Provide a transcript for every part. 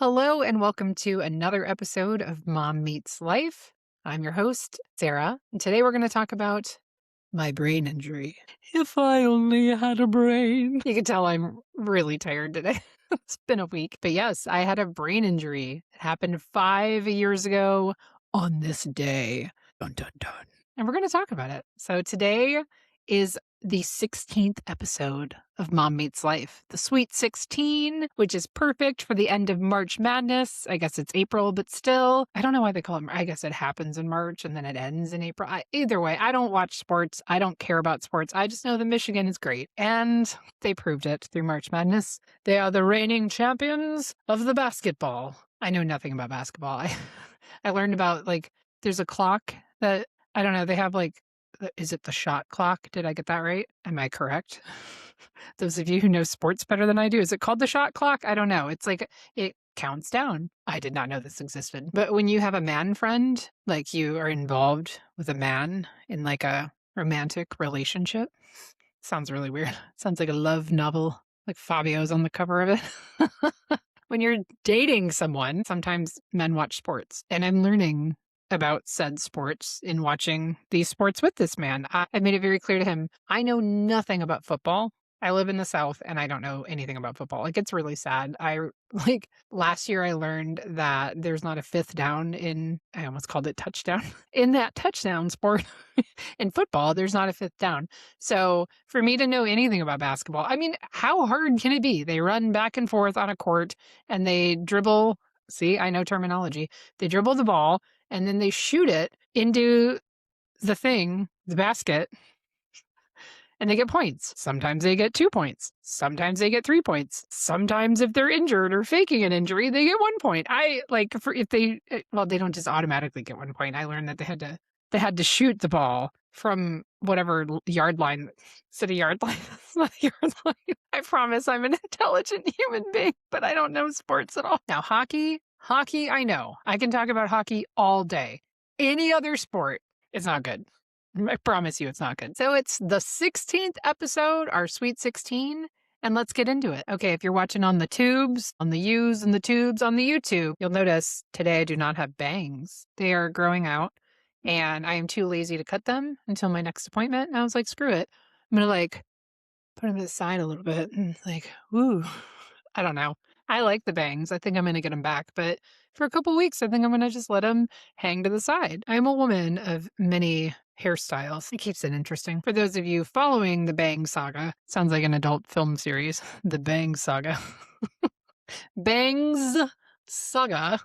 Hello, and welcome to another episode of Mom Meets Life. I'm your host, Sarah, and today we're going to talk about my brain injury. If I only had a brain. You can tell I'm really tired today. It's been a week. But yes, I had a brain injury. It happened 5 years ago on this day. Dun, dun, dun. And we're going to talk about it. So today is the 16th episode of Mom Meets Life, the Sweet 16, which is perfect for the end of March Madness. I guess it's April, but still, I don't know why they call it. I guess it happens in March and then it ends in April. Either way, I don't watch sports. I don't care about sports. I just know that Michigan is great. And they proved it through March Madness. They are the reigning champions of the basketball. I know nothing about basketball. I learned about, there's a clock that, I don't know, they have is it the shot clock? Did I get that right? Am I correct? Those of you who know sports better than I do, is it called the shot clock? I don't know. It's like it counts down. I did not know this existed. But when you have a man friend, like you are involved with a man in like a romantic relationship, sounds really weird. Sounds like a love novel, like Fabio's on the cover of it. When you're dating someone, sometimes men watch sports, and I'm learning about said sports in watching these sports with this man. I made it very clear to him, I know nothing about football. I live in the South and I don't know anything about football. Like, it's really sad. Last year I learned that there's not a fifth down I almost called it touchdown, in that touchdown sport. In football, there's not a fifth down. So for me to know anything about basketball, I mean, how hard can it be? They run back and forth on a court and they dribble. See, I know terminology. They dribble the ball and then they shoot it into the basket, and they get points. Sometimes they get 2 points. Sometimes they get 3 points. Sometimes if they're injured or faking an injury, they get 1 point. They don't just automatically get 1 point. I learned that they had to shoot the ball from whatever yard line. Is it a yard line? It's not a yard line. I promise I'm an intelligent human being, but I don't know sports at all. Now, hockey, I know. I can talk about hockey all day. Any other sport, it's not good. I promise you it's not good. So it's the 16th episode, our Sweet 16, and let's get into it. Okay, if you're watching on the tubes, on the U's and the tubes on the YouTube, you'll notice today I do not have bangs. They are growing out, and I am too lazy to cut them until my next appointment. And I was like, screw it. I'm going to put them to the side a little bit and ooh, I don't know. I like the bangs. I think I'm going to get them back, but for a couple weeks, I think I'm going to just let them hang to the side. I'm a woman of many hairstyles. It keeps it interesting. For those of you following the Bang Saga, sounds like an adult film series, the Bang Saga. Bangs Saga.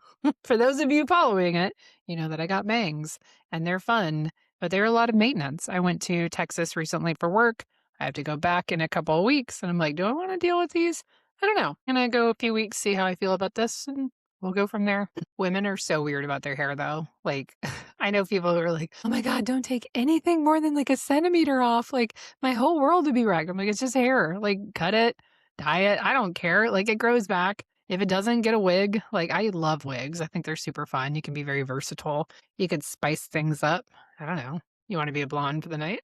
For those of you following it, you know that I got bangs and they're fun, but they're a lot of maintenance. I went to Texas recently for work. I have to go back in a couple of weeks and I'm like, do I want to deal with these? I don't know. I'm going to go a few weeks, see how I feel about this, and we'll go from there. Women are so weird about their hair, though. I know people who are like, oh my God, don't take anything more than a centimeter off. My whole world would be wrecked. I'm like, it's just hair. Cut it, dye it. I don't care. It grows back. If it doesn't, get a wig. I love wigs. I think they're super fun. You can be very versatile. You could spice things up. I don't know. You want to be a blonde for the night?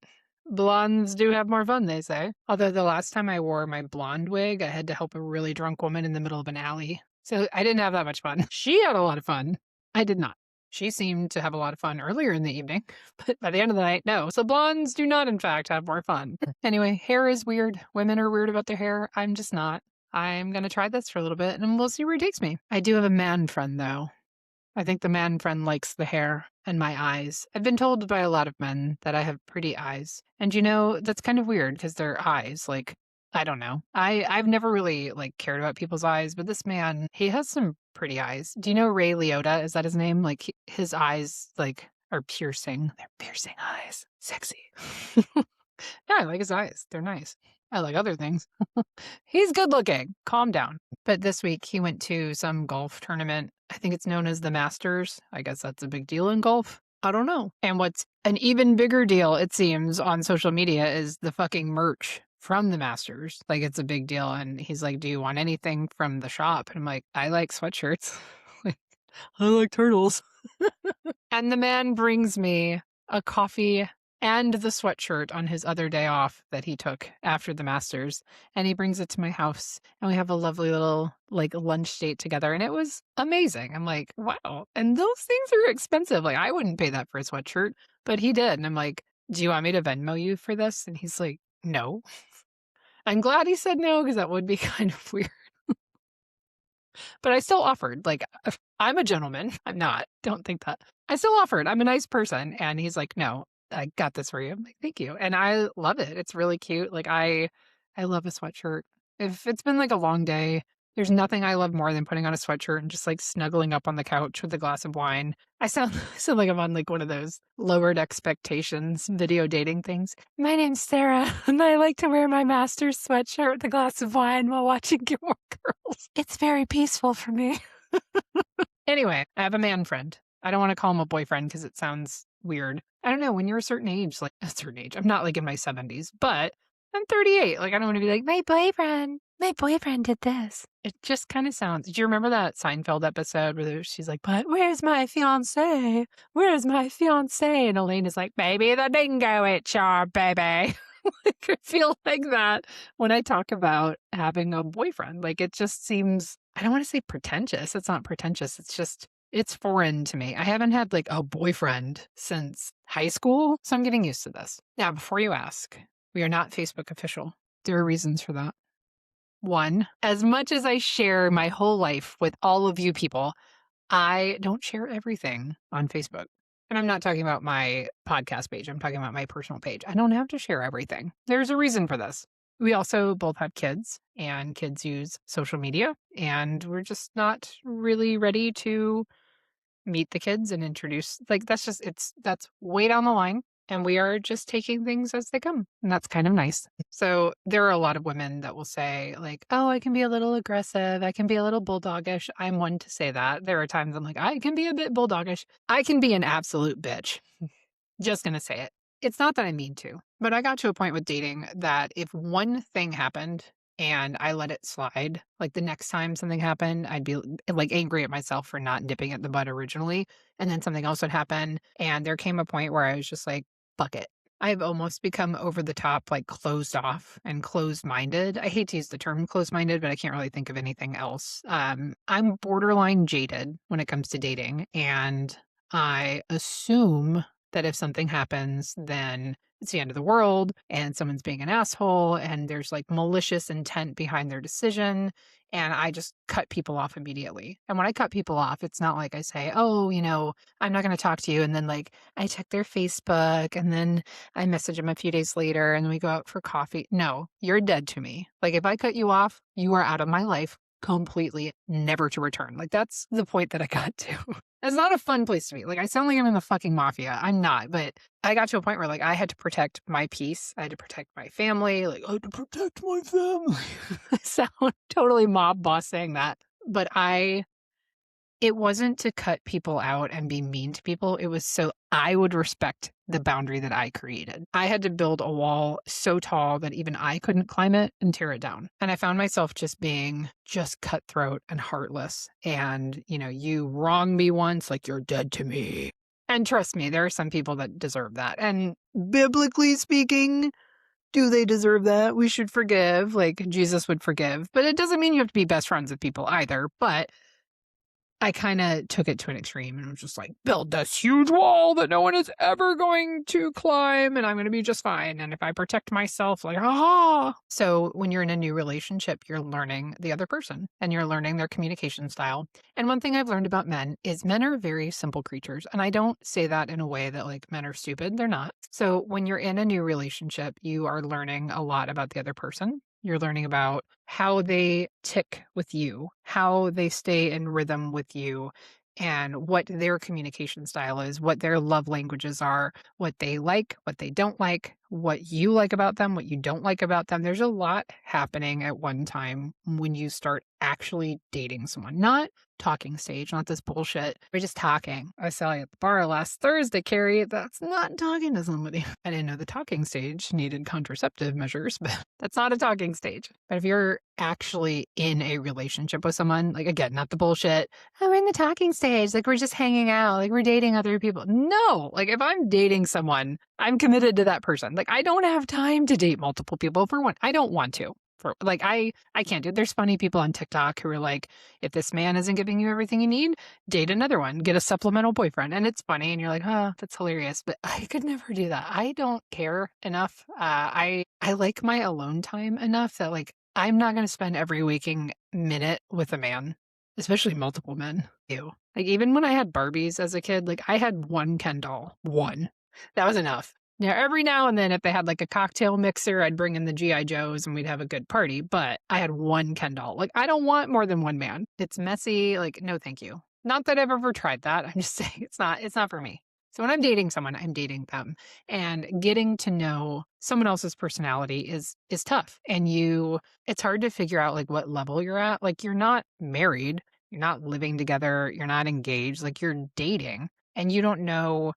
Blondes do have more fun, they say. Although the last time I wore my blonde wig, I had to help a really drunk woman in the middle of an alley. So I didn't have that much fun. She had a lot of fun. I did not. She seemed to have a lot of fun earlier in the evening, but by the end of the night, no. So blondes do not, in fact, have more fun. Anyway, hair is weird. Women are weird about their hair. I'm just not. I'm going to try this for a little bit and we'll see where it takes me. I do have a man friend, though. I think the man friend likes the hair and my eyes. I've been told by a lot of men that I have pretty eyes. And that's kind of weird because they're eyes. I don't know. I've never really cared about people's eyes, but this man, he has some pretty eyes. Do you know Ray Liotta? Is that his name? His eyes are piercing. They're piercing eyes. Sexy. Yeah, I like his eyes. They're nice. I like other things. He's good looking. Calm down. But this week he went to some golf tournament. I think it's known as the Masters. I guess that's a big deal in golf. I don't know. And what's an even bigger deal, it seems, on social media is the fucking merch from the Masters. It's a big deal. And he's like, do you want anything from the shop? And I'm like, I like sweatshirts. I like turtles. And the man brings me a coffee and the sweatshirt on his other day off that he took after the Masters. And he brings it to my house and we have a lovely little like lunch date together. And it was amazing. I'm like, wow. And those things are expensive. Like I wouldn't pay that for a sweatshirt, but he did. And I'm like, do you want me to Venmo you for this? And he's like, no. I'm glad he said no because that would be kind of weird. But I still offered. Like, I'm a gentleman. I'm not. Don't think that. I still offered. I'm a nice person. And he's like, no, I got this for you. I'm like, thank you. And I love it. It's really cute. Like, I love a sweatshirt. If it's been like a long day, there's nothing I love more than putting on a sweatshirt and just like snuggling up on the couch with a glass of wine. I sound, sound like I'm on like one of those lowered expectations video dating things. My name's Sarah, and I like to wear my master's sweatshirt with a glass of wine while watching Gilmore Girls. It's very peaceful for me. Anyway, I have a man friend. I don't want to call him a boyfriend because it sounds weird. I don't know, when you're a certain age, like a certain age, I'm not like in my 70s, but I'm 38. Like, I don't want to be like, my boyfriend did this. It just kind of sounds. Do you remember that Seinfeld episode where she's like, but where's my fiance? Where's my fiance? And Elaine is like, maybe the dingo ate your baby. Like, I feel like that when I talk about having a boyfriend. Like, it just seems, I don't want to say pretentious. It's not pretentious. It's just, it's foreign to me. I haven't had like a boyfriend since high school, so I'm getting used to this. Now, before you ask, we are not Facebook official. There are reasons for that. One, as much as I share my whole life with all of you people, I don't share everything on Facebook. And I'm not talking about my podcast page. I'm talking about my personal page. I don't have to share everything. There's a reason for this. We also both have kids, and kids use social media, and we're just not really ready to meet the kids and introduce, like, that's way down the line. And we are just taking things as they come. And that's kind of nice. So there are a lot of women that will say, like, oh, I can be a little aggressive. I can be a little bulldogish. I'm one to say that. There are times I'm like, I can be a bit bulldogish. I can be an absolute bitch. Just going to say it. It's not that I mean to, but I got to a point with dating that if one thing happened and I let it slide, like the next time something happened, I'd be like angry at myself for not nipping at the bud originally. And then something else would happen. And there came a point where I was just like, fuck it. I've almost become over the top, like closed off and closed minded. I hate to use the term closed minded, but I can't really think of anything else. I'm borderline jaded when it comes to dating. And I assume that if something happens, then it's the end of the world and someone's being an asshole and there's like malicious intent behind their decision. And I just cut people off immediately. And when I cut people off, it's not like I say, oh, I'm not going to talk to you. And then like I check their Facebook and then I message them a few days later and we go out for coffee. No, you're dead to me. Like if I cut you off, you are out of my life completely, never to return. Like that's the point that I got to. It's not a fun place to be. Like I sound like I'm in the fucking mafia. I'm not, but I got to a point where like I had to protect my peace. I had to protect my family. Like I had to protect my family. I sound totally mob boss saying that. But it wasn't to cut people out and be mean to people. It was so I would respect the boundary that I created. I had to build a wall so tall that even I couldn't climb it and tear it down. And I found myself just being just cutthroat and heartless. And, you wronged me once, like you're dead to me. And trust me, there are some people that deserve that. And biblically speaking, do they deserve that? We should forgive, like Jesus would forgive. But it doesn't mean you have to be best friends with people either. But I kind of took it to an extreme and was just like, build this huge wall that no one is ever going to climb and I'm going to be just fine. And if I protect myself, like, ah. So when you're in a new relationship, you're learning the other person and you're learning their communication style. And one thing I've learned about men is men are very simple creatures. And I don't say that in a way that like men are stupid. They're not. So when you're in a new relationship, you are learning a lot about the other person. You're learning about how they tick with you, how they stay in rhythm with you, and what their communication style is, what their love languages are, what they like, what they don't like, what you like about them, what you don't like about them. There's a lot happening at one time when you start actually dating someone. Not talking stage, not this bullshit. We're just talking. I saw you at the bar last Thursday, Carrie. That's not talking to somebody. I didn't know the talking stage needed contraceptive measures, but that's not a talking stage. But if you're actually in a relationship with someone, like again, not the bullshit, oh, we're in the talking stage, like we're just hanging out, like we're dating other people. No, like if I'm dating someone, I'm committed to that person. Like, I don't have time to date multiple people. For one, I don't want to. For like, I can't do it. There's funny people on TikTok who are like, if this man isn't giving you everything you need, date another one, get a supplemental boyfriend. And it's funny. And you're like, oh, that's hilarious. But I could never do that. I don't care enough. I like my alone time enough that like, I'm not going to spend every waking minute with a man, especially multiple men. Ew. Like, even when I had Barbies as a kid, like, I had one Ken doll. One. That was enough. Now, every now and then, if they had like a cocktail mixer, I'd bring in the G.I. Joes and we'd have a good party. But I had one Ken doll. Like, I don't want more than one man. It's messy. Like, no, thank you. Not that I've ever tried that. I'm just saying it's not for me. So when I'm dating someone, I'm dating them. And getting to know someone else's personality is tough. And it's hard to figure out like what level you're at. Like, you're not married, you're not living together, you're not engaged, like you're dating, and you don't know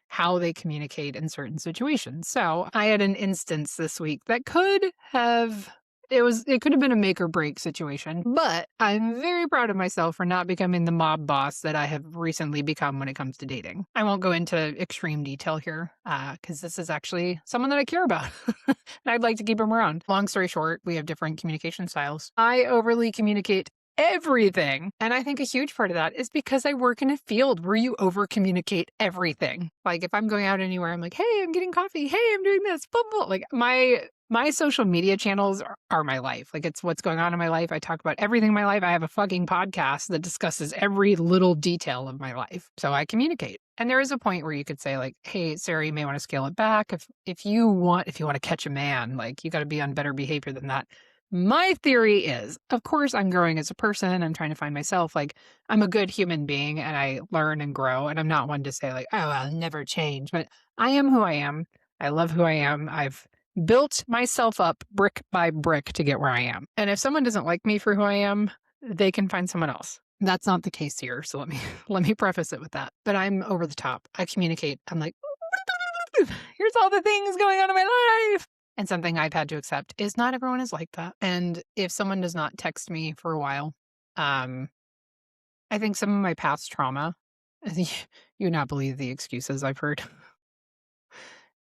how they communicate in certain situations. So I had an instance this week that could have been a make or break situation, but I'm very proud of myself for not becoming the mob boss that I have recently become when it comes to dating. I won't go into extreme detail here because this is actually someone that I care about and I'd like to keep him around. Long story short, we have different communication styles. I overly communicate everything. And I think a huge part of that is because I work in a field where you over communicate everything. Like, if I'm going out anywhere, I'm like, hey, I'm getting coffee. Hey, I'm doing this. Blah, blah. Like, my social media channels are my life. Like, it's what's going on in my life. I talk about everything in my life. I have a fucking podcast that discusses every little detail of my life. So I communicate. And there is a point where you could say like, hey, Sarah, you may want to scale it back. If you want to catch a man, like, you got to be on better behavior than that. My theory is, of course, I'm growing as a person. I'm trying to find myself. Like, I'm a good human being and I learn and grow. And I'm not one to say like, oh, I'll never change. But I am who I am. I love who I am. I've built myself up brick by brick to get where I am. And if someone doesn't like me for who I am, they can find someone else. That's not the case here. So let me preface it with that. But I'm over the top. I communicate. I'm like, here's all the things going on in my life. And something I've had to accept is not everyone is like that. And if someone does not text me for a while, I think some of my past trauma, you would not believe the excuses I've heard.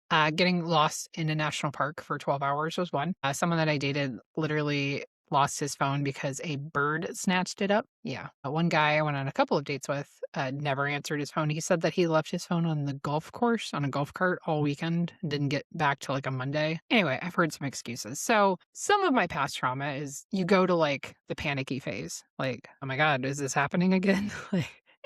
Getting lost in a national park for 12 hours was one. Someone that I dated literally lost his phone because a bird snatched it up. Yeah. One guy I went on a couple of dates with never answered his phone. He said that he left his phone on the golf course on a golf cart all weekend and didn't get back till like a Monday. Anyway, I've heard some excuses. So some of my past trauma is you go to like the panicky phase. Like, oh my God, is this happening again?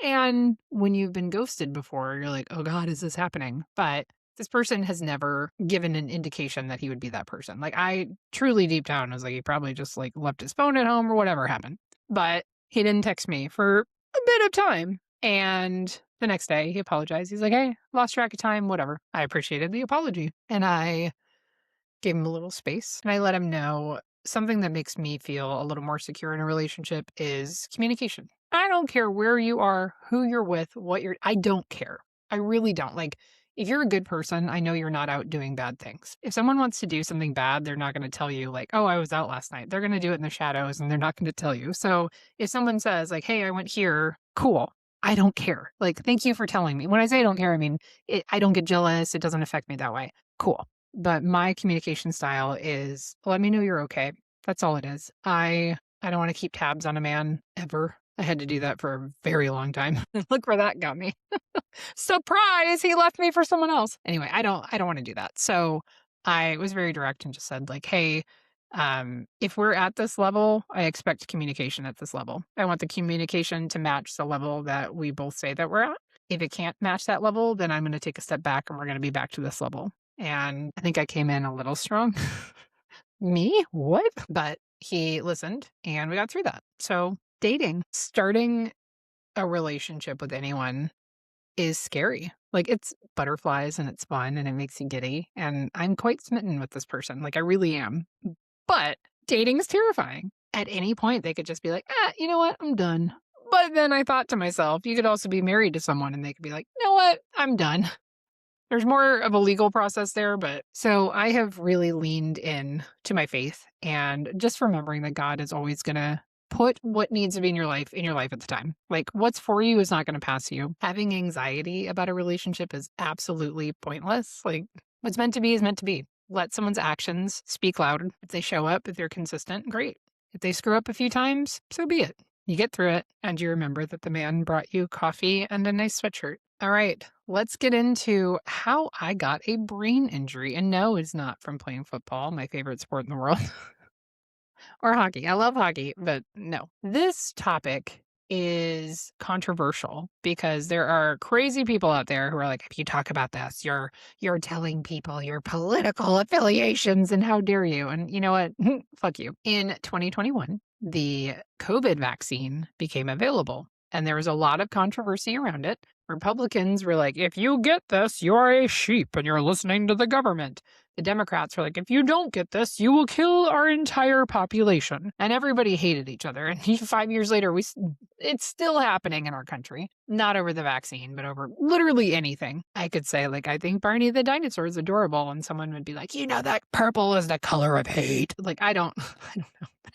And when you've been ghosted before, you're like, oh God, is this happening? But this person has never given an indication that he would be that person. Like, I truly deep down was like, he probably just like left his phone at home or whatever happened. But he didn't text me for a bit of time. And the next day he apologized. He's like, hey, lost track of time, whatever. I appreciated the apology. And I gave him a little space and I let him know something that makes me feel a little more secure in a relationship is communication. I don't care where you are, who you're with, I don't care. I really don't. Like, if you're a good person, I know you're not out doing bad things. If someone wants to do something bad, they're not going to tell you like, oh, I was out last night. They're going to do it in the shadows and they're not going to tell you. So if someone says like, hey, I went here, cool. I don't care. Like, thank you for telling me. When I say I don't care, I mean, I don't get jealous. It doesn't affect me that way. Cool. But my communication style is let me know you're okay. That's all it is. I don't want to keep tabs on a man ever. I had to do that for a very long time. Look where that got me. Surprise, he left me for someone else. Anyway, I don't want to do that. So I was very direct and just said like, hey, if we're at this level, I expect communication at this level. I want the communication to match the level that we both say that we're at. If it can't match that level, then I'm going to take a step back and we're going to be back to this level. And I think I came in a little strong. Me? What? But he listened and we got through that. So starting a relationship with anyone is scary. Like, it's butterflies and it's fun and it makes you giddy. And I'm quite smitten with this person. Like, I really am. But dating is terrifying. At any point, they could just be like, you know what? I'm done. But then I thought to myself, you could also be married to someone and they could be like, you know what? I'm done. There's more of a legal process there, but so I have really leaned in to my faith and just remembering that God is always going to put what needs to be in your life at the time. Like, what's for you is not going to pass you. Having anxiety about a relationship is absolutely pointless. Like, What's meant to be is meant to be. Let someone's actions speak louder. If they show up, if they're consistent, great. If they screw up a few times, so be it. You get through it, and you remember that the man brought you coffee and a nice sweatshirt. All right, let's get into how I got a brain injury. And no, it's not from playing football, my favorite sport in the world, or hockey. I love hockey, but no. This topic is controversial because there are crazy people out there who are like, if you talk about this, you're telling people your political affiliations and how dare you? And you know what? Fuck you. In 2021, the COVID vaccine became available and there was a lot of controversy around it. Republicans were like, if you get this, you're a sheep and you're listening to the government. The Democrats were like, if you don't get this, you will kill our entire population. And everybody hated each other. And 5 years later, it's still happening in our country. Not over the vaccine, but over literally anything. I could say, like, I think Barney the dinosaur is adorable. And someone would be like, you know, that purple is the color of hate. Like, I don't know.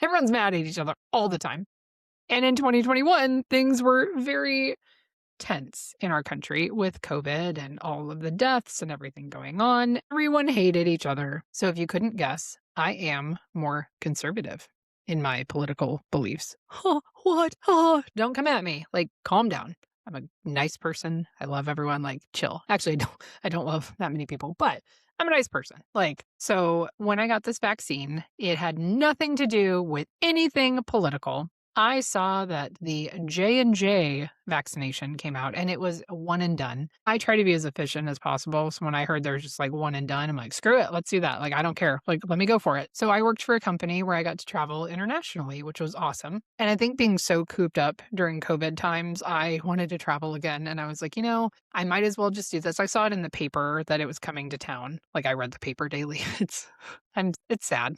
Everyone's mad at each other all the time. And in 2021, things were very tense in our country with COVID and all of the deaths and everything going on. Everyone hated each other. So if you couldn't guess, I am more conservative in my political beliefs. What? Don't come at me. Like, calm down. I'm a nice person. I love everyone. Like, chill. Actually, I don't love that many people, but I'm a nice person. Like, so when I got this vaccine, it had nothing to do with anything political. I saw that the J&J vaccination came out and it was a one and done. I try to be as efficient as possible. So when I heard there's just like one and done, I'm like, screw it. Let's do that. Like, I don't care. Like, let me go for it. So I worked for a company where I got to travel internationally, which was awesome. And I think being so cooped up during COVID times, I wanted to travel again. And I was like, you know, I might as well just do this. I saw it in the paper that it was coming to town. Like, I read the paper daily. It's sad.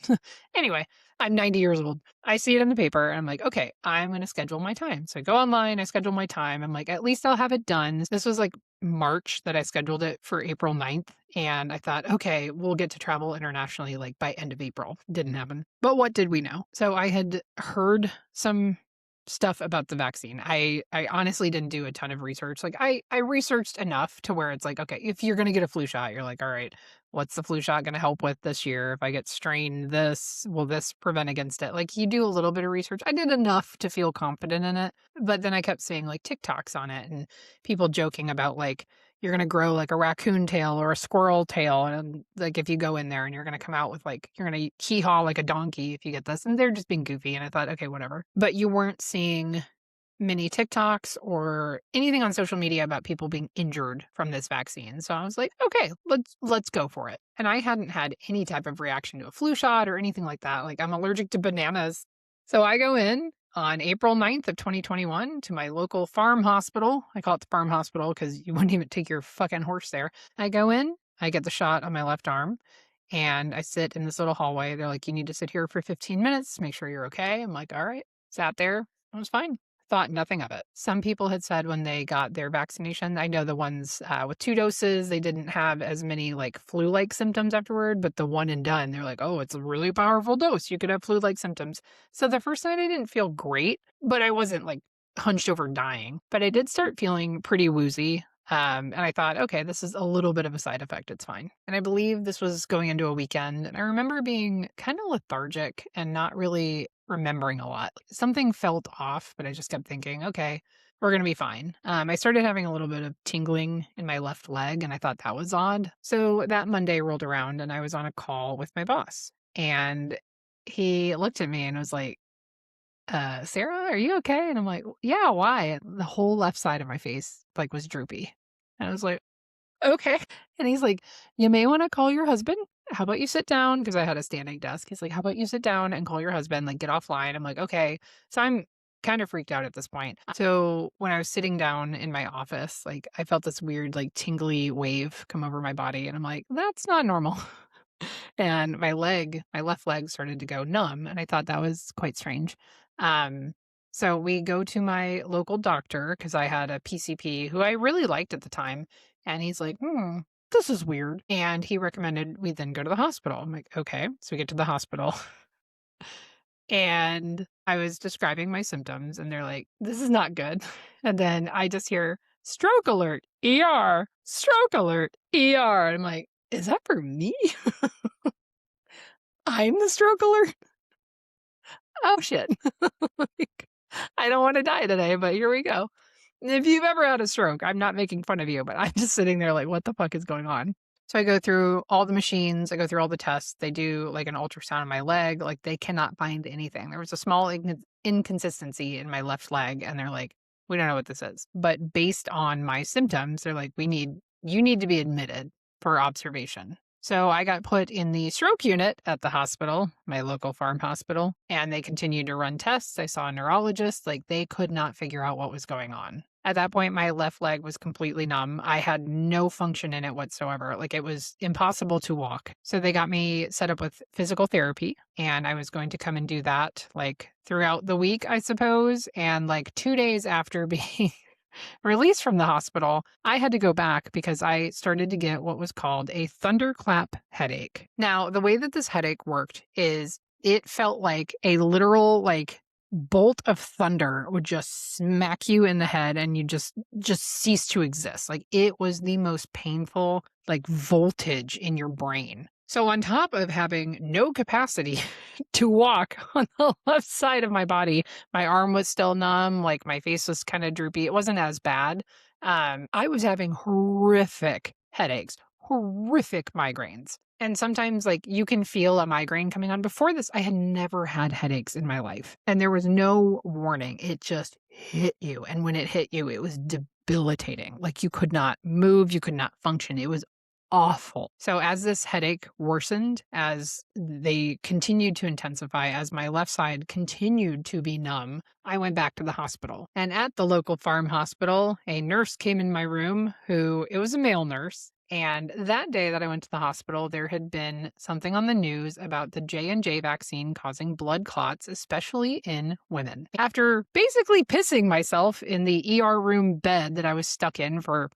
Anyway, I'm 90 years old. I see it in the paper and I'm like, okay, I'm going to schedule my time. So I go online, I schedule my time. I'm like, at least I'll have it done. This was like March that I scheduled it for April 9th. And I thought, okay, we'll get to travel internationally like by end of April. Didn't happen. But what did we know? So I had heard some stuff about the vaccine. I honestly didn't do a ton of research. Like I researched enough to where it's like, okay, if you're going to get a flu shot, you're like, all right, what's the flu shot going to help with this year? If I get strained this, will this prevent against it? Like you do a little bit of research. I did enough to feel confident in it, but then I kept seeing like TikToks on it and people joking about like, you're going to grow like a raccoon tail or a squirrel tail. And like, if you go in there and you're going to come out with like, you're going to hee-haw like a donkey if you get this. And they're just being goofy. And I thought, okay, whatever. But you weren't seeing many TikToks or anything on social media about people being injured from this vaccine. So I was like, okay, let's go for it. And I hadn't had any type of reaction to a flu shot or anything like that. Like I'm allergic to bananas. So I go in on April 9th of 2021 to my local farm hospital. I call it the farm hospital because you wouldn't even take your fucking horse there. I go in, I get the shot on my left arm, and I sit in this little hallway. They're like, you need to sit here for 15 minutes, make sure you're okay. I'm like, all right, sat there. I was fine. Thought nothing of it. Some people had said when they got their vaccination, I know the ones with 2 doses, they didn't have as many like flu-like symptoms afterward, but the one and done, they're like, oh, it's a really powerful dose. You could have flu-like symptoms. So the first night I didn't feel great, but I wasn't like hunched over dying. But I did start feeling pretty woozy. And I thought, okay, this is a little bit of a side effect. It's fine. And I believe this was going into a weekend. And I remember being kind of lethargic and not really remembering a lot. Something felt off, but I just kept thinking, okay, we're going to be fine. I started having a little bit of tingling in my left leg, and I thought that was odd. So that Monday rolled around, and I was on a call with my boss. And he looked at me and was like, Sarah, are you okay? And I'm like, yeah, why? And the whole left side of my face like was droopy. And I was like, okay. And he's like, you may want to call your husband. How about you sit down? Because I had a standing desk. He's like, how about you sit down and call your husband? Like, get offline. I'm like, okay. So I'm kind of freaked out at this point. So when I was sitting down in my office, like I felt this weird, like tingly wave come over my body. And I'm like, that's not normal. And my left leg started to go numb. And I thought that was quite strange. So we go to my local doctor because I had a PCP who I really liked at the time. And he's like, this is weird. And he recommended we then go to the hospital. I'm like, okay. So we get to the hospital. And I was describing my symptoms and they're like, this is not good. And then I just hear stroke alert, ER, stroke alert, ER. And I'm like, is that for me? I'm the stroke alert? Oh, shit. Like, I don't want to die today, but here we go. If you've ever had a stroke, I'm not making fun of you, but I'm just sitting there like, what the fuck is going on? So I go through all the machines, I go through all the tests. They do like an ultrasound on my leg. Like they cannot find anything. There was a small inconsistency in my left leg, and they're like, we don't know what this is. But based on my symptoms, they're like, you need to be admitted for observation. So I got put in the stroke unit at the hospital, my local farm hospital, and they continued to run tests. I saw a neurologist. Like they could not figure out what was going on. At that point, my left leg was completely numb. I had no function in it whatsoever. Like it was impossible to walk. So they got me set up with physical therapy, and I was going to come and do that like throughout the week, I suppose. And like 2 days after being released from the hospital, I had to go back because I started to get what was called a thunderclap headache. Now, the way that this headache worked is it felt like a literal like bolt of thunder would just smack you in the head and you just cease to exist. Like it was the most painful like voltage in your brain. So on top of having no capacity to walk on the left side of my body, my arm was still numb, like my face was kind of droopy. It wasn't as bad. I was having horrific headaches, horrific migraines. And sometimes like you can feel a migraine coming on. Before this, I had never had headaches in my life. And there was no warning. It just hit you. And when it hit you, it was debilitating. Like you could not move, you could not function. It was awful. So as this headache worsened, as they continued to intensify, as my left side continued to be numb, I went back to the hospital. And at the local farm hospital, a nurse came in my room it was a male nurse. And that day that I went to the hospital, there had been something on the news about the J&J vaccine causing blood clots, especially in women. After basically pissing myself in the ER room bed that I was stuck in for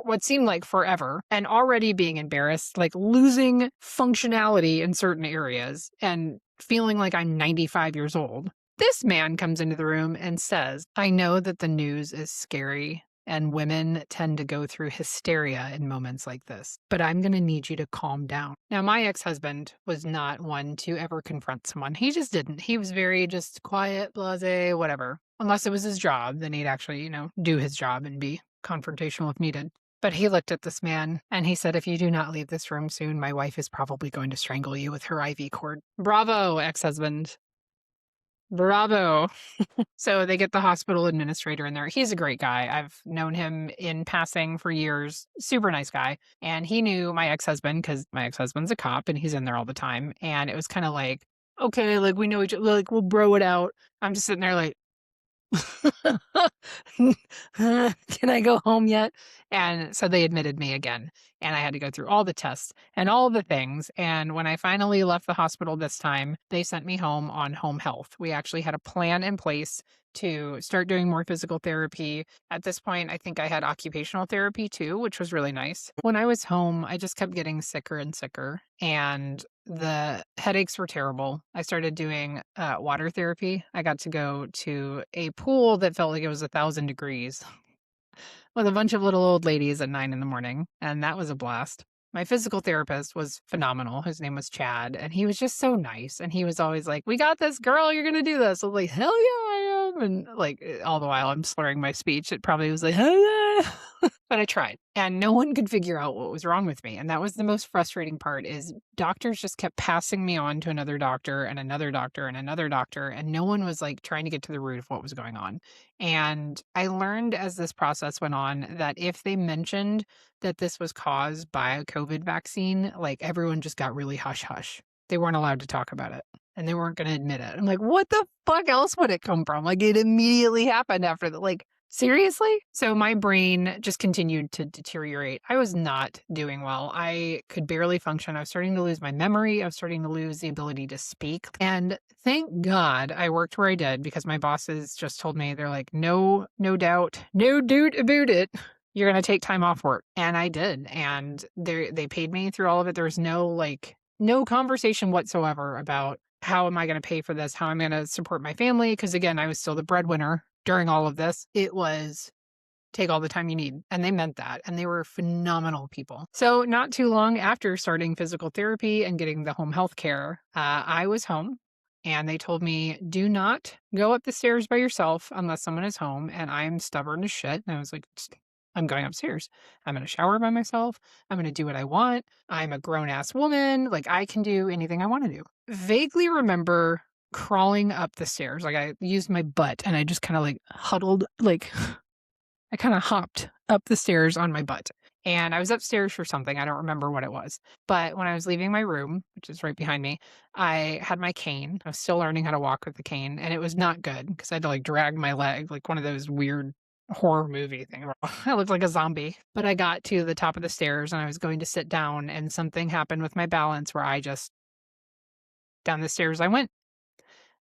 what seemed like forever, and already being embarrassed, like losing functionality in certain areas and feeling like I'm 95 years old, this man comes into the room and says, I know that the news is scary and women tend to go through hysteria in moments like this, but I'm going to need you to calm down. Now, my ex-husband was not one to ever confront someone. He just didn't. He was very just quiet, blasé, whatever. Unless it was his job, then he'd actually, do his job and be confrontational if needed. But he looked at this man and he said, if you do not leave this room soon, my wife is probably going to strangle you with her IV cord. Bravo, ex-husband. Bravo. So they get the hospital administrator in there. He's a great guy. I've known him in passing for years. Super nice guy. And he knew my ex-husband because my ex-husband's a cop and he's in there all the time. And it was kind of like, okay, like we know each other, like we'll bro it out. I'm just sitting there like, can I go home yet? And so they admitted me again, and I had to go through all the tests and all the things. And when I finally left the hospital this time, they sent me home on home health. We actually had a plan in place to start doing more physical therapy. At this point, I think I had occupational therapy too, which was really nice. When I was home, I just kept getting sicker and sicker, and the headaches were terrible. I started doing water therapy. I got to go to a pool that felt like it was 1,000 degrees with a bunch of little old ladies at 9 a.m, and that was a blast. My physical therapist was phenomenal. His name was Chad, and he was just so nice. And he was always like, we got this, girl, you're going to do this. I was like, hell yeah, I am. And like, all the while I'm slurring my speech. It probably was like, hell yeah. But I tried, and no one could figure out what was wrong with me. And that was the most frustrating part is doctors just kept passing me on to another doctor and another doctor and another doctor. And no one was like trying to get to the root of what was going on. And I learned as this process went on that if they mentioned that this was caused by a COVID vaccine, like everyone just got really hush hush. They weren't allowed to talk about it and they weren't going to admit it. I'm like, what the fuck else would it come from? Like it immediately happened after that. Like, seriously? So my brain just continued to deteriorate. I was not doing well. I could barely function. I was starting to lose my memory. I was starting to lose the ability to speak. And thank God I worked where I did because my bosses just told me, they're like, no doubt, no doubt about it. You're going to take time off work. And I did. And they paid me through all of it. There was no conversation whatsoever about how am I going to pay for this? How am I going to support my family? Because again, I was still the breadwinner during all of this. It was take all the time you need. And they meant that. And they were phenomenal people. So not too long after starting physical therapy and getting the home health care, I was home. And they told me, do not go up the stairs by yourself unless someone is home. And I'm stubborn as shit. And I was like, I'm going upstairs. I'm going to shower by myself. I'm going to do what I want. I'm a grown ass woman. Like, I can do anything I want to do. Vaguely remember crawling up the stairs. Like, I used my butt and I just kind of like huddled, like, I kind of hopped up the stairs on my butt. And I was upstairs for something. I don't remember what it was. But when I was leaving my room, which is right behind me, I had my cane. I was still learning how to walk with the cane. And it was not good because I had to like drag my leg, like one of those weird horror movie thing. I looked like a zombie. But I got to the top of the stairs and I was going to sit down and something happened with my balance where I just, down the stairs I went.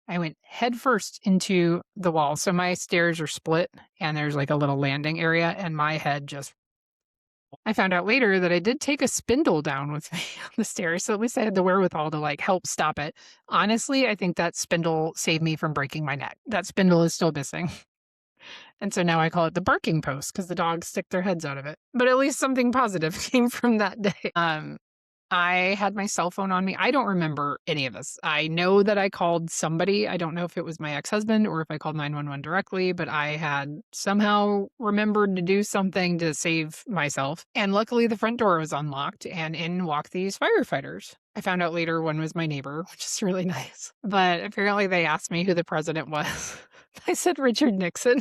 I went headfirst into the wall. So my stairs are split and there's like a little landing area and my head just, I found out later that I did take a spindle down with me on the stairs. So at least I had the wherewithal to like help stop it. Honestly, I think that spindle saved me from breaking my neck. That spindle is still missing. And so now I call it the barking post because the dogs stick their heads out of it. But at least something positive came from that day. I had my cell phone on me. I don't remember any of this. I know that I called somebody. I don't know if it was my ex-husband or if I called 911 directly, but I had somehow remembered to do something to save myself. And luckily the front door was unlocked and in walked these firefighters. I found out later one was my neighbor, which is really nice. But apparently they asked me who the president was. I said Richard Nixon.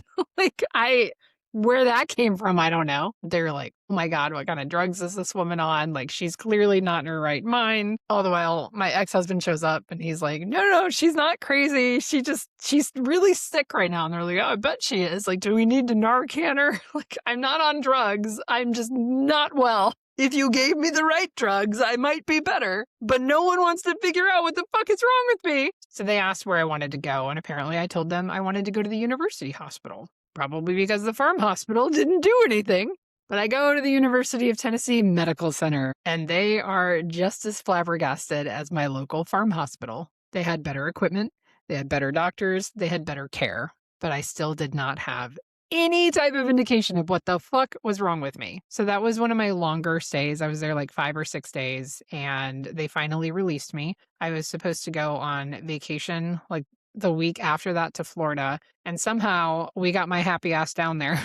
Where that came from, I don't know. They're like, oh my God, what kind of drugs is this woman on? Like, she's clearly not in her right mind. All the while, my ex-husband shows up and he's like, no, she's not crazy. She's really sick right now. And they're like, oh, I bet she is. Like, do we need to Narcan her? Like, I'm not on drugs. I'm just not well. If you gave me the right drugs, I might be better. But no one wants to figure out what the fuck is wrong with me. So they asked where I wanted to go. And apparently I told them I wanted to go to the university hospital. Probably because the farm hospital didn't do anything. But I go to the University of Tennessee Medical Center, and they are just as flabbergasted as my local farm hospital. They had better equipment, they had better doctors, they had better care. But I still did not have any type of indication of what the fuck was wrong with me. So that was one of my longer stays. I was there like 5 or 6 days, and they finally released me. I was supposed to go on vacation like the week after that to Florida. And somehow we got my happy ass down there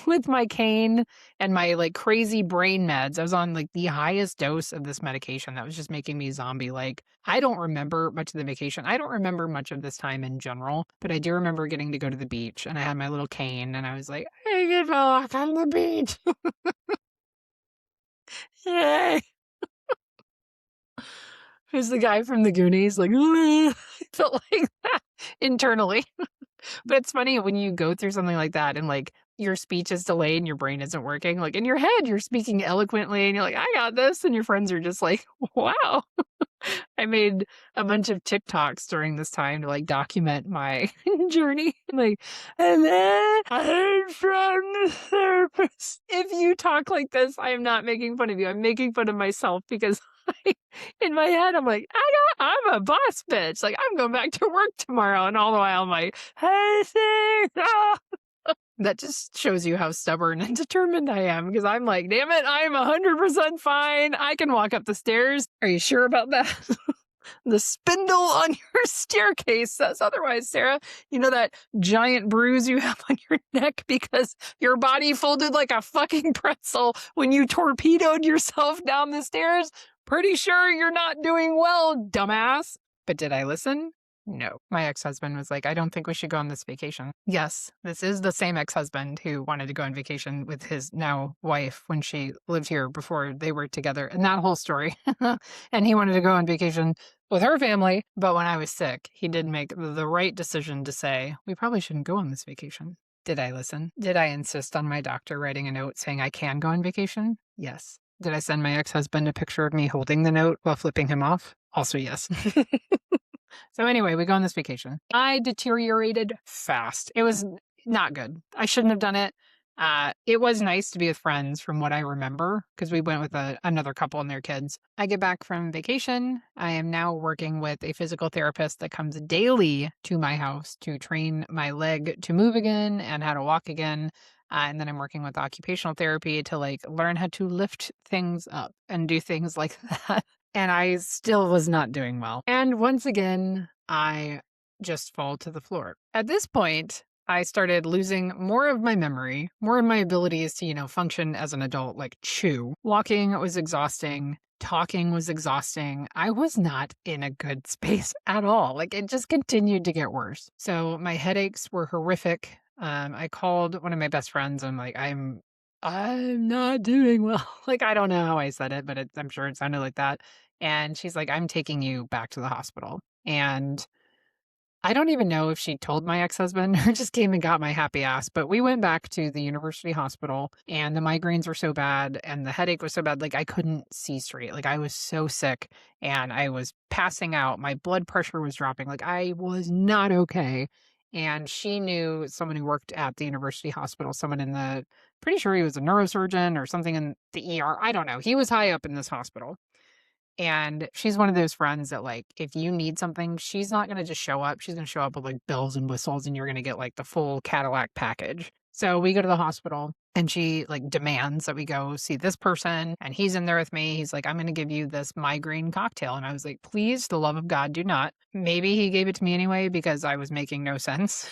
with my cane and my like crazy brain meds. I was on like the highest dose of this medication that was just making me zombie. Like, I don't remember much of the vacation. I don't remember much of this time in general, but I do remember getting to go to the beach and I had my little cane and I was like, I get to walk on the beach. Yay. Who's the guy from the Goonies? Like, I felt like that internally. But it's funny when you go through something like that and like your speech is delayed and your brain isn't working. Like in your head, you're speaking eloquently and you're like, I got this. And your friends are just like, wow. I made a bunch of TikToks during this time to like document my journey. Like, and then I heard from the therapist. If you talk like this, I am not making fun of you. I'm making fun of myself because in my head, I'm like, I'm a boss bitch. Like, I'm going back to work tomorrow. And all the while, I'm like, hey, That just shows you how stubborn and determined I am because I'm like, damn it, I'm 100% fine. I can walk up the stairs. Are you sure about that? The spindle on your staircase says otherwise, Sarah. You know that giant bruise you have on your neck because your body folded like a fucking pretzel when you torpedoed yourself down the stairs? Pretty sure you're not doing well, dumbass. But did I listen? No. My ex-husband was like, I don't think we should go on this vacation. Yes, this is the same ex-husband who wanted to go on vacation with his now wife when she lived here before they were together. And that whole story. And he wanted to go on vacation with her family. But when I was sick, he did make the right decision to say, we probably shouldn't go on this vacation. Did I listen? Did I insist on my doctor writing a note saying I can go on vacation? Yes. Did I send my ex-husband a picture of me holding the note while flipping him off? Also, yes. So anyway, we go on this vacation. I deteriorated fast. It was not good. I shouldn't have done it. It was nice to be with friends from what I remember because we went with another couple and their kids. I get back from vacation. I am now working with a physical therapist that comes daily to my house to train my leg to move again and how to walk again. And then I'm working with occupational therapy to like learn how to lift things up and do things like that. And I still was not doing well. And once again, I just fall to the floor. At this point, I started losing more of my memory, more of my abilities to, function as an adult, like chew. Walking was exhausting. Talking was exhausting. I was not in a good space at all. Like it just continued to get worse. So my headaches were horrific. I called one of my best friends. I'm like, I'm not doing well. Like, I don't know how I said it, but I'm sure it sounded like that. And she's like, I'm taking you back to the hospital. And I don't even know if she told my ex-husband or just came and got my happy ass, but we went back to the university hospital and the migraines were so bad and the headache was so bad. Like I couldn't see straight. Like I was so sick and I was passing out. My blood pressure was dropping. Like I was not okay. And she knew someone who worked at the university hospital, someone pretty sure he was a neurosurgeon or something in the ER. I don't know. He was high up in this hospital. And she's one of those friends that, like, if you need something, she's not going to just show up. She's going to show up with like bells and whistles, and you're going to get like the full Cadillac package. So we go to the hospital and she like demands that we go see this person. And he's in there with me. He's like, I'm going to give you this migraine cocktail. And I was like, please, the love of God, do not. Maybe he gave it to me anyway because I was making no sense.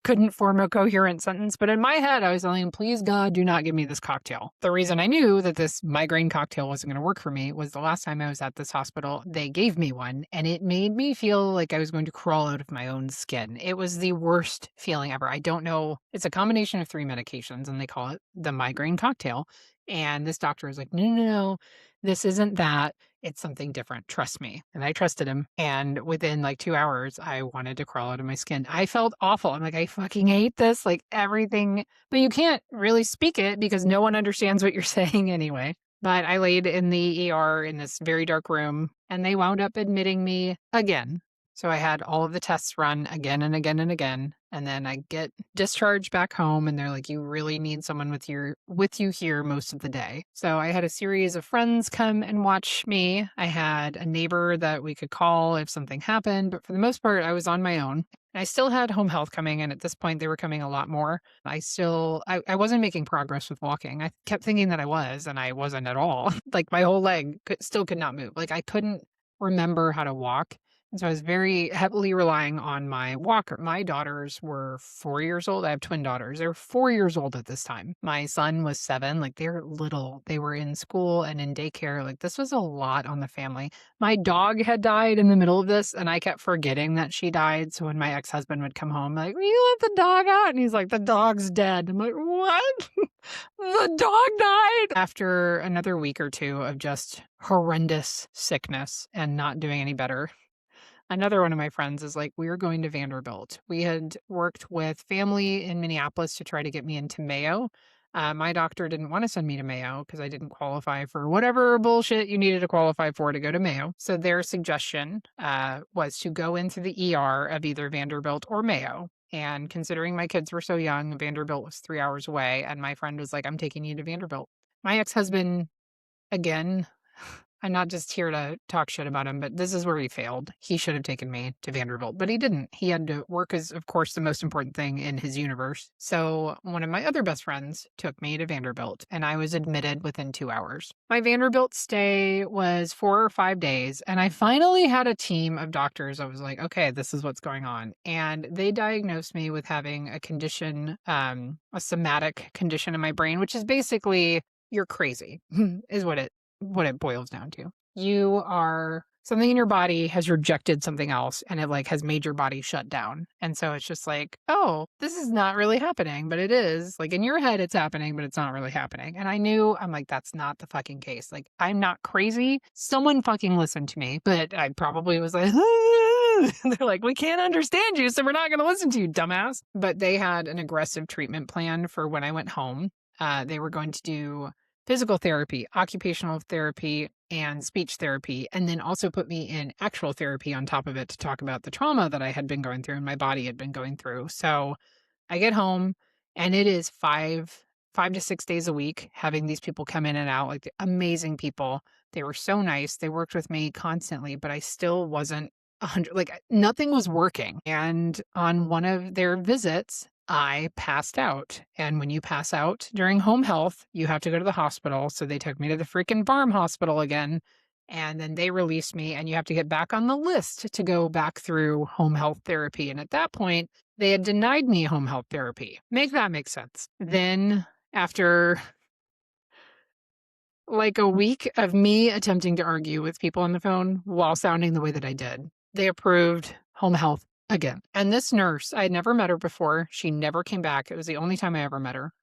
Couldn't form a coherent sentence. But in my head, I was telling him, please, God, do not give me this cocktail. The reason I knew that this migraine cocktail wasn't going to work for me was the last time I was at this hospital, they gave me one and it made me feel like I was going to crawl out of my own skin. It was the worst feeling ever. I don't know. It's a combination of 3 medications and they call it the migraine cocktail. And this doctor was like, no, no, no, this isn't that. It's something different. Trust me. And I trusted him. And within like 2 hours, I wanted to crawl out of my skin. I felt awful. I'm like, I fucking hate this. Like everything, but you can't really speak it because no one understands what you're saying anyway. But I laid in the ER in this very dark room and they wound up admitting me again. So I had all of the tests run again and again and again. And then I get discharged back home and they're like, you really need someone with you here most of the day. So I had a series of friends come and watch me. I had a neighbor that we could call if something happened, but for the most part, I was on my own. I still had home health coming, and at this point, they were coming a lot more. I wasn't making progress with walking. I kept thinking that I was, and I wasn't at all. Like my whole leg still could not move. Like I couldn't remember how to walk. And so I was very heavily relying on my walker. My daughters were 4 years old. I have twin daughters. They were 4 years old at this time. My son was 7. Like they're little. They were in school and in daycare. Like this was a lot on the family. My dog had died in the middle of this and I kept forgetting that she died. So when my ex-husband would come home, like, will you let the dog out? And he's like, the dog's dead. I'm like, what? The dog died. After another week or two of just horrendous sickness and not doing any better, another one of my friends is like, we're going to Vanderbilt. We had worked with family in Minneapolis to try to get me into Mayo. My doctor didn't want to send me to Mayo because I didn't qualify for whatever bullshit you needed to qualify for to go to Mayo. So their suggestion was to go into the ER of either Vanderbilt or Mayo. And considering my kids were so young, Vanderbilt was 3 hours away. And my friend was like, I'm taking you to Vanderbilt. My ex-husband, again, I'm not just here to talk shit about him, but this is where he failed. He should have taken me to Vanderbilt, but he didn't. He had to work is, of course, the most important thing in his universe. So one of my other best friends took me to Vanderbilt, and I was admitted within 2 hours. My Vanderbilt stay was 4 or 5 days, and I finally had a team of doctors. I was like, okay, this is what's going on. And they diagnosed me with having a condition, a somatic condition in my brain, which is basically you're crazy, is what it boils down to. Something in your body has rejected something else and it like has made your body shut down. And so it's just like, oh, this is not really happening, but it is. Like in your head, it's happening, but it's not really happening. And I'm like, that's not the fucking case. Like I'm not crazy. Someone fucking listened to me, but I probably was like, they're like, we can't understand you, so we're not going to listen to you, dumbass. But they had an aggressive treatment plan for when I went home. They were going to do physical therapy, occupational therapy, and speech therapy, and then also put me in actual therapy on top of it to talk about the trauma that I had been going through and my body had been going through. So I get home and it is 5 to 6 days a week having these people come in and out, like amazing people. They were so nice. They worked with me constantly, but I still wasn't 100, like nothing was working. And on one of their visits, I passed out. And when you pass out during home health, you have to go to the hospital. So they took me to the freaking farm hospital again. And then they released me, and you have to get back on the list to go back through home health therapy. And at that point, they had denied me home health therapy. Make that make sense. Then, after like a week of me attempting to argue with people on the phone while sounding the way that I did, they approved home health again. And this nurse, I had never met her before. She never came back. It was the only time I ever met her.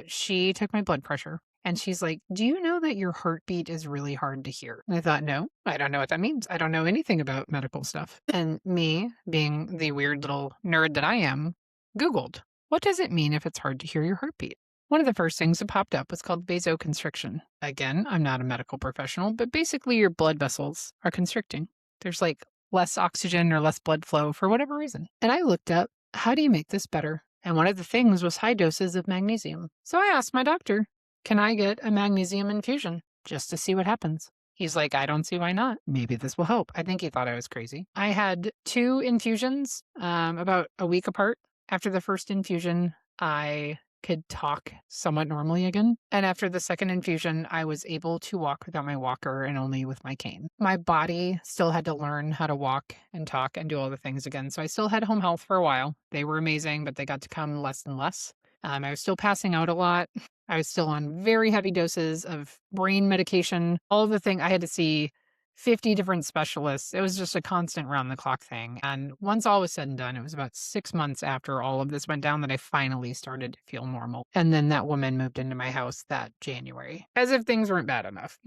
She took my blood pressure, and she's like, "Do you know that your heartbeat is really hard to hear?" And I thought, no, I don't know what that means. I don't know anything about medical stuff. And me, being the weird little nerd that I am, Googled, what does it mean if it's hard to hear your heartbeat? One of the first things that popped up was called vasoconstriction. Again, I'm not a medical professional, but basically your blood vessels are constricting. There's like less oxygen or less blood flow for whatever reason. And I looked up, how do you make this better? And one of the things was high doses of magnesium. So I asked my doctor, can I get a magnesium infusion just to see what happens? He's like, I don't see why not. Maybe this will help. I think he thought I was crazy. I had 2 infusions about a week apart. After the first infusion, I could talk somewhat normally again. And after the second infusion, I was able to walk without my walker and only with my cane. My body still had to learn how to walk and talk and do all the things again. So I still had home health for a while. They were amazing, but they got to come less and less. I was still passing out a lot. I was still on very heavy doses of brain medication. All the thing I had to see 50 different specialists. It was just a constant round the clock thing. And once all was said and done, it was about 6 months after all of this went down that I finally started to feel normal. And then that woman moved into my house that January, as if things weren't bad enough.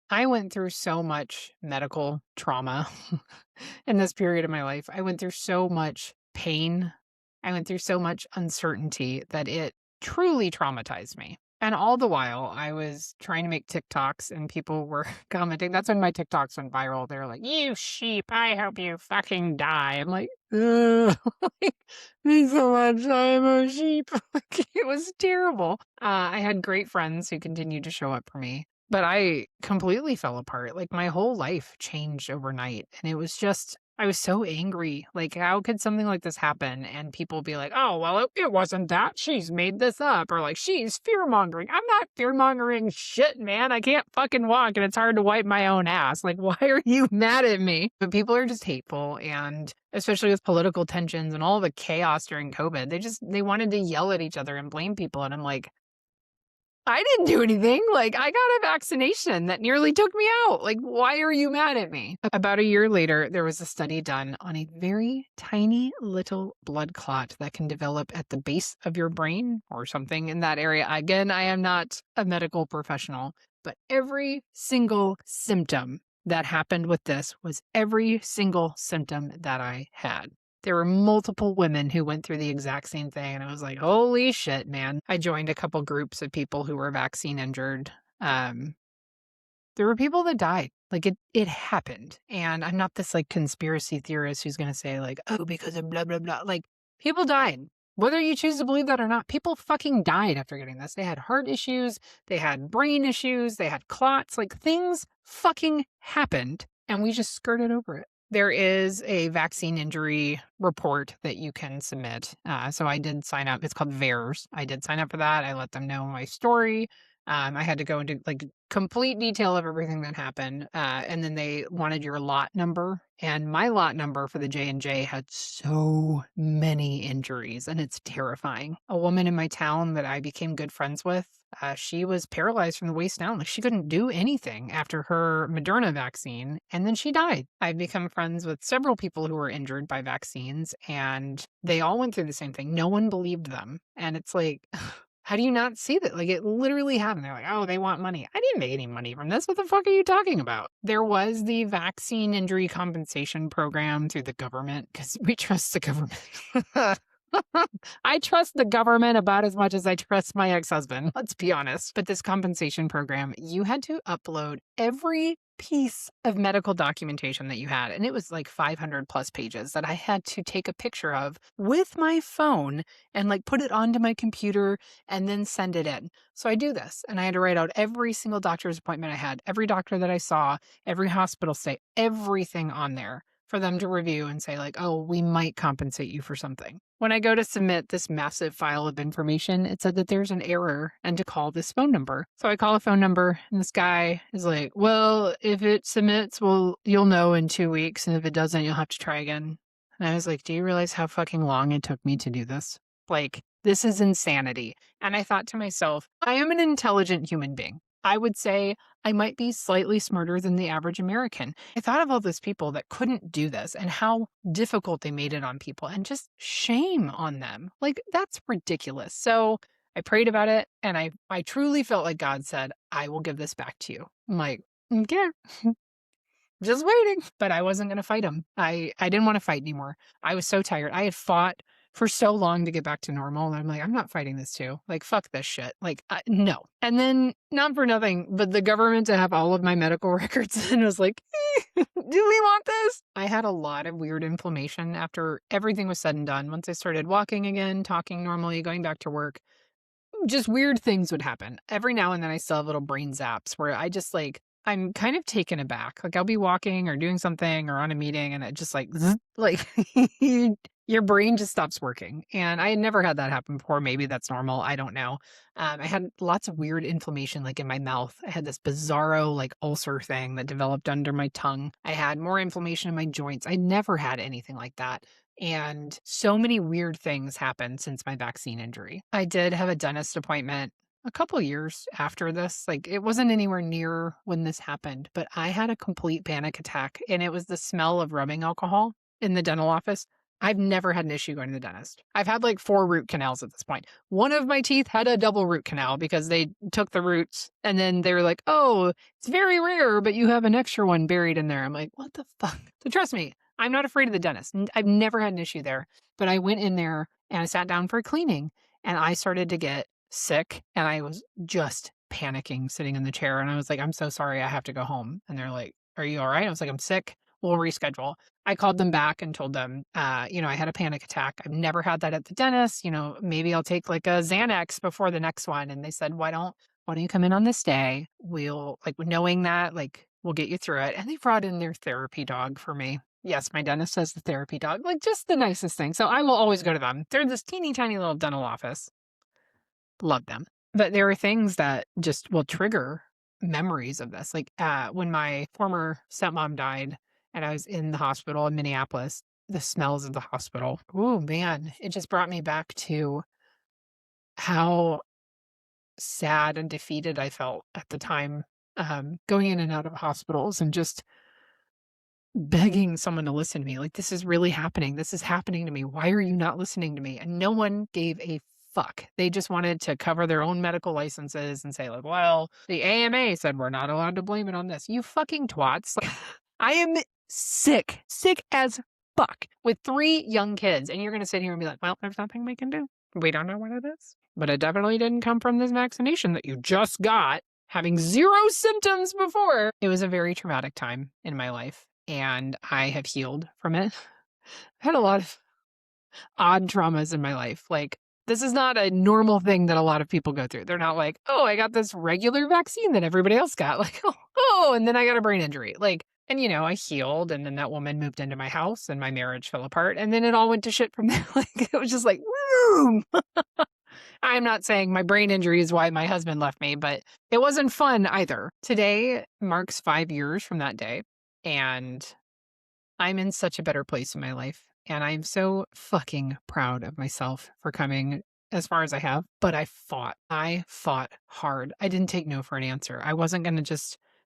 I went through so much medical trauma in this period of my life. I went through so much pain. I went through so much uncertainty that it truly traumatized me. And all the while, I was trying to make TikToks, and people were commenting. That's when my TikToks went viral. They were like, "You sheep, I hope you fucking die." I'm like, ugh. Like, thanks so much. I'm a sheep. Like, it was terrible. I had great friends who continued to show up for me, but I completely fell apart. Like, my whole life changed overnight. And it was just, I was so angry. Like, how could something like this happen? And people be like, oh, well, it wasn't that. She's made this up. Or like, she's fear mongering. I'm not fear mongering shit, man. I can't fucking walk and it's hard to wipe my own ass. Like, why are you mad at me? But people are just hateful. And especially with political tensions and all the chaos during COVID, they wanted to yell at each other and blame people. And I'm like, I didn't do anything. Like, I got a vaccination that nearly took me out. Like, why are you mad at me? About a year later, there was a study done on a very tiny little blood clot that can develop at the base of your brain or something in that area. Again, I am not a medical professional, but every single symptom that happened with this was every single symptom that I had. There were multiple women who went through the exact same thing. And I was like, holy shit, man. I joined a couple groups of people who were vaccine injured. There were people that died. Like it happened. And I'm not this like conspiracy theorist who's going to say like, oh, because of blah, blah, blah. Like people died. Whether you choose to believe that or not, people fucking died after getting this. They had heart issues. They had brain issues. They had clots. Like things fucking happened. And we just skirted over it. There is a vaccine injury report that you can submit. So I did sign up. It's called VAERS. I did sign up for that. I let them know my story. I had to go into like complete detail of everything that happened. And then they wanted your lot number. And my lot number for the J&J had so many injuries, and it's terrifying. A woman in my town that I became good friends with, she was paralyzed from the waist down. Like she couldn't do anything after her Moderna vaccine, and then she died. I've become friends with several people who were injured by vaccines, and they all went through the same thing. No one believed them. And it's like, how do you not see that? Like, it literally happened. They're like, oh, they want money. I didn't make any money from this. What the fuck are you talking about? There was the vaccine injury compensation program through the government because we trust the government. I trust the government about as much as I trust my ex-husband. Let's be honest. But this compensation program, you had to upload every piece of medical documentation that you had. And it was like 500 plus pages that I had to take a picture of with my phone and like put it onto my computer and then send it in. So I do this, and I had to write out every single doctor's appointment I had, every doctor that I saw, every hospital stay, everything on there for them to review and say like, oh, we might compensate you for something. When I go to submit this massive file of information, it said that there's an error and to call this phone number. So I call a phone number and this guy is like, well, if it submits, well, you'll know in 2 weeks. And if it doesn't, you'll have to try again. And I was like, do you realize how fucking long it took me to do this? Like, this is insanity. And I thought to myself, I am an intelligent human being. I would say I might be slightly smarter than the average American. I thought of all those people that couldn't do this and how difficult they made it on people and just shame on them. Like, that's ridiculous. So I prayed about it and I truly felt like God said, I will give this back to you. I'm like, okay. Just waiting. But I wasn't going to fight him. I didn't want to fight anymore. I was so tired. I had fought for so long to get back to normal. And I'm like, I'm not fighting this too. Like, fuck this shit. Like, no. And then, not for nothing, but the government to have all of my medical records and was like, do we want this? I had a lot of weird inflammation after everything was said and done. Once I started walking again, talking normally, going back to work, just weird things would happen. Every now and then I still have little brain zaps where I just like, I'm kind of taken aback. Like I'll be walking or doing something or on a meeting and it just like your brain just stops working. And I had never had that happen before. Maybe that's normal. I don't know. I had lots of weird inflammation like in my mouth. I had this bizarro like ulcer thing that developed under my tongue. I had more inflammation in my joints. I never had anything like that. And so many weird things happened since my vaccine injury. I did have a dentist appointment a couple years after this. Like it wasn't anywhere near when this happened, but I had a complete panic attack and it was the smell of rubbing alcohol in the dental office. I've never had an issue going to the dentist. I've had like 4 root canals at this point. One of my teeth had a double root canal because they took the roots and then they were like, oh, it's very rare, but you have an extra one buried in there. I'm like, what the fuck? So trust me, I'm not afraid of the dentist. I've never had an issue there, but I went in there and I sat down for a cleaning and I started to get sick and I was just panicking sitting in the chair. And I was like, I'm so sorry. I have to go home. And they're like, are you all right? I was like, I'm sick. We'll reschedule. I called them back and told them, I had a panic attack. I've never had that at the dentist. Maybe I'll take like a Xanax before the next one. And they said, why don't you come in on this day? We'll knowing that, we'll get you through it. And they brought in their therapy dog for me. Yes, my dentist has the therapy dog, just the nicest thing. So I will always go to them. They're this teeny tiny little dental office. Love them. But there are things that just will trigger memories of this. When my former stepmom died and I was in the hospital in Minneapolis, the smells of the hospital. Oh man, it just brought me back to how sad and defeated I felt at the time, going in and out of hospitals and just begging someone to listen to me. Like, this is really happening. This is happening to me. Why are you not listening to me? And no one gave a fuck. They just wanted to cover their own medical licenses and say, well, the AMA said we're not allowed to blame it on this. You fucking twats. I am sick as fuck with 3 young kids. And you're going to sit here and be like, well, there's nothing we can do. We don't know what it is. But it definitely didn't come from this vaccination that you just got, having 0 symptoms before. It was a very traumatic time in my life. And I have healed from it. I had a lot of odd traumas in my life. This is not a normal thing that a lot of people go through. They're not like, oh, I got this regular vaccine that everybody else got. And then I got a brain injury. I healed, and then that woman moved into my house and my marriage fell apart. And then it all went to shit from there. It was just like, woo! I'm not saying my brain injury is why my husband left me, but it wasn't fun either. Today marks 5 years from that day. And I'm in such a better place in my life. And I'm so fucking proud of myself for coming as far as I have. But I fought hard. I didn't take no for an answer. I wasn't going to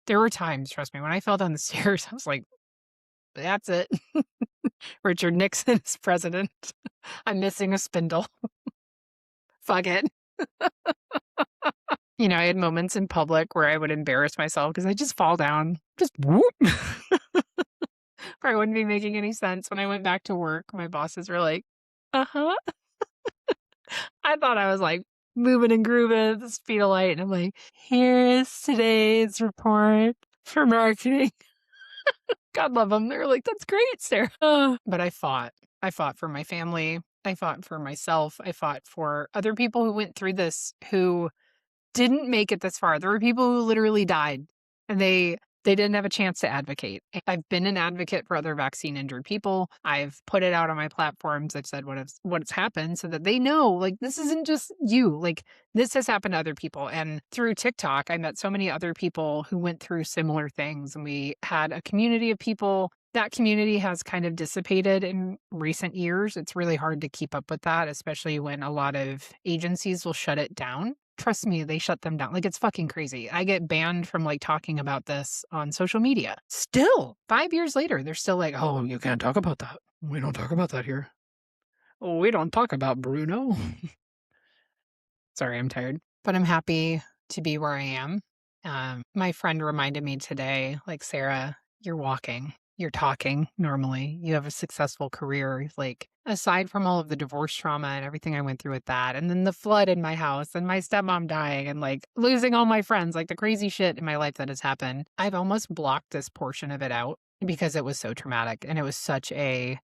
there were times, trust me, when I fell down the stairs, I was like, that's it. Richard Nixon is president. I'm missing a spindle. Fuck it. I had moments in public where I would embarrass myself because I just fall down. Just whoop. Or I wouldn't be making any sense. When I went back to work, my bosses were like, uh-huh. I thought I was moving and grooving at the speed of light. And I'm like, here is today's report for marketing. God love them. They were like, that's great, Sarah. But I fought. I fought for my family. I fought for myself. I fought for other people who went through this who didn't make it this far. There were people who literally died. And they They didn't have a chance to advocate. I've been an advocate for other vaccine injured people. I've put it out on my platforms. I've said what's happened so that they know, like, this isn't just you. Like, this has happened to other people. And through TikTok, I met so many other people who went through similar things. And we had a community of people. That community has kind of dissipated in recent years. It's really hard to keep up with that, especially when a lot of agencies will shut it down. Trust me, they shut them down. Like, it's fucking crazy. I get banned from, like, talking about this on social media. Still, 5 years later, they're still like, "Oh, you can't talk about that. We don't talk about that here. Oh, we don't talk about Bruno." Sorry, I'm tired, but I'm happy to be where I am. My friend reminded me today, like, "Sarah, you're walking. You're talking normally. You have a successful career. Like, aside from all of the divorce trauma and everything I went through with that, and then the flood in my house and my stepmom dying and, like, losing all my friends, like, the crazy shit in my life that has happened, I've almost blocked this portion of it out because it was so traumatic and it was such a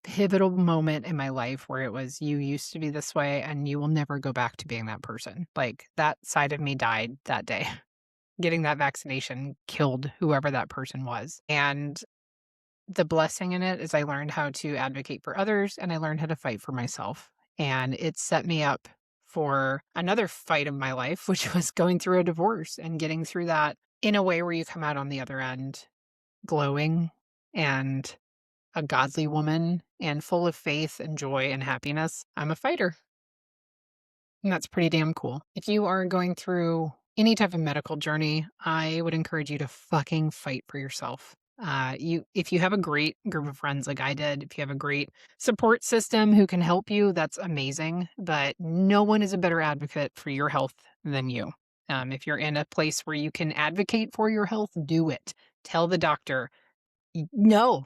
pivotal moment in my life where it was, you used to be this way and you will never go back to being that person. Like, that side of me died that day. Getting that vaccination killed whoever that person was. And the blessing in it is I learned how to advocate for others and I learned how to fight for myself. And it set me up for another fight of my life, which was going through a divorce and getting through that in a way where you come out on the other end glowing and a godly woman and full of faith and joy and happiness. I'm a fighter. And that's pretty damn cool. If you are going through any type of medical journey, I would encourage you to fucking fight for yourself. If you have a great group of friends like I did, if you have a great support system who can help you, that's amazing. But no one is a better advocate for your health than you. If you're in a place where you can advocate for your health, do it. Tell the doctor, no,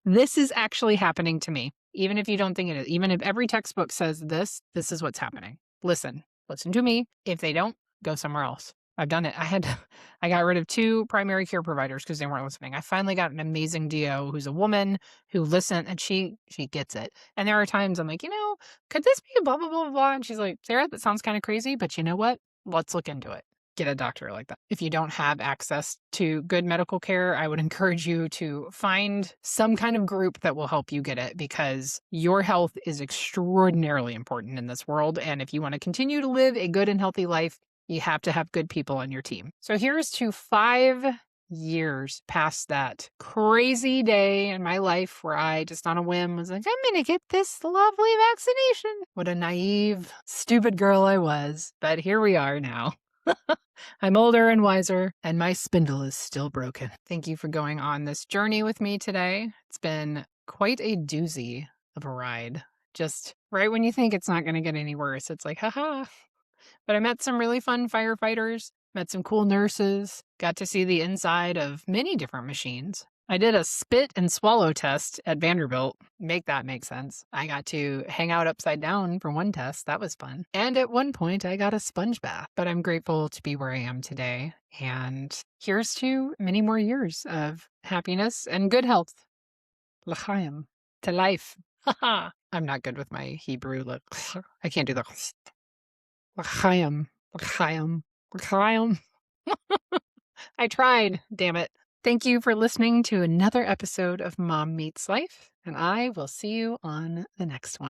this is actually happening to me. Even if you don't think it is, even if every textbook says this is what's happening. Listen to me. If they don't, go somewhere else. I've done it. I got rid of 2 primary care providers because they weren't listening. I finally got an amazing DO who's a woman who listened and she gets it. And there are times I'm like, could this be a blah, blah, blah, blah? And she's like, Sarah, that sounds kind of crazy, but you know what? Let's look into it. Get a doctor like that. If you don't have access to good medical care, I would encourage you to find some kind of group that will help you get it because your health is extraordinarily important in this world. And if you want to continue to live a good and healthy life, you have to have good people on your team. So here's to 5 years past that crazy day in my life where I just on a whim was like, I'm going to get this lovely vaccination. What a naive, stupid girl I was. But here we are now. I'm older and wiser, and my spindle is still broken. Thank you for going on this journey with me today. It's been quite a doozy of a ride. Just right when you think it's not going to get any worse, it's like, haha. But I met some really fun firefighters, met some cool nurses, got to see the inside of many different machines. I did a spit and swallow test at Vanderbilt. Make that make sense. I got to hang out upside down for one test. That was fun. And at one point, I got a sponge bath. But I'm grateful to be where I am today. And here's to many more years of happiness and good health. L'chaim. To life. I'm not good with my Hebrew. I can't do the l'chaim. L'chaim. L'chaim. I tried, damn it. Thank you for listening to another episode of Mom Meets Life, and I will see you on the next one.